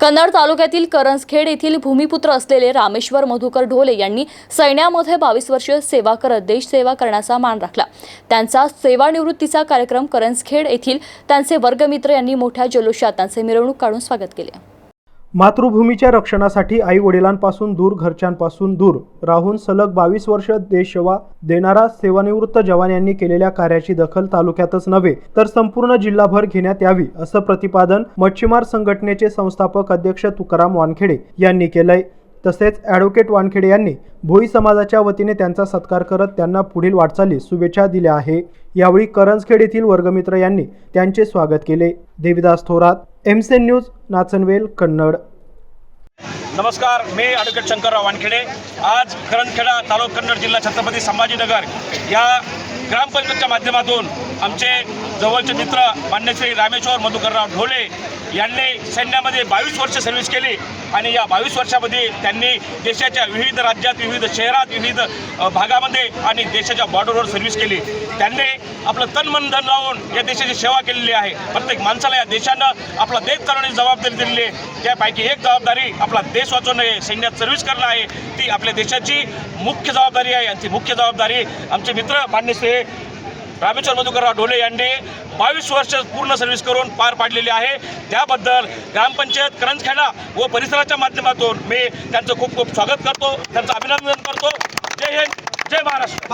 कन्नड तालुक्यातील करंजखेड येथील भूमिपुत्र असलेले रामेश्वर मधुकर ढोले यांनी सैन्यामध्ये 22 वर्षे सेवा करत देश सेवा करण्याचा मान राखला। त्यांचा सेवानिवृत्तीचा कार्यक्रम करंजखेड येथील त्यांचे वर्गमित्र यांनी मोठ्या जल्लोषात त्यांचे मिरवणूक काढून स्वागत केले। मातृभूमीच्या रक्षणासाठी आई वडिलांपासून दूर घरच्यांपासून दूर राहून सलग 22 वर्ष देशसेवा देणारा सेवानिवृत्त जवान यांनी केलेल्या कार्याची दखल तालुक्यातच नव्हे तर संपूर्ण जिल्हाभर घेण्यात यावी असं प्रतिपादन मच्छीमार संघटनेचे संस्थापक अध्यक्ष तुकाराम वानखेडे यांनी केलंय। तसेच ॲडव्होकेट वानखेडे यांनी भोई समाजाच्या वतीने त्यांचा सत्कार करत त्यांना पुढील वाटचालीस शुभेच्छा दिल्या आहे। यावेळी करंजखेड येथील वर्गमित्र यांनी त्यांचे स्वागत केले। देविदास थोरात, एमसेन न्यूज, नाचनवेल, कन्नड। नमस्कार, मी ॲडव्होकेट शंकरराव वानखेडे। आज करंजखेडा तालुका कन्नड जिल्हा छत्रपती संभाजीनगर या ग्रामपंचायतच्या माध्यमातून आमचे जवळचे मित्र मान्य श्री रामेश्वर मधुकरराव ढोले यांनी सैन्यामध्ये 22 वर्ष सर्व्हिस केली आणि या 22 वर्षामध्ये त्यांनी देशाच्या विविध राज्यात, विविध शहरात, विविध भागामध्ये आणि देशाच्या बॉर्डरवर सर्व्हिस केली। त्यांनी आपलं तन मन धन लावून या देशाची सेवा केलेली आहे। प्रत्येक माणसाला या देशानं आपला देश चालवण्याची जबाबदारी दिलेली आहे। त्यापैकी एक जबाबदारी आपला देश वाचवणं आहे, सैन्यात सर्व्हिस करणं आहे। ती आपल्या देशाची मुख्य जबाबदारी आहे आणि ती मुख्य जबाबदारी आमचे मित्र मान्य श्री रामेश्वर मधुकरराव ढोले यांनी 22 वर्ष पूर्ण सर्व्हिस करून पार पाडलेली आहे। त्याबद्दल ग्रामपंचायत करंजखेडा व परिसराच्या माध्यमातून मी त्यांचं खूप खूप स्वागत करतो, त्यांचं अभिनंदन करतो। जय हिंद, जय महाराष्ट्र।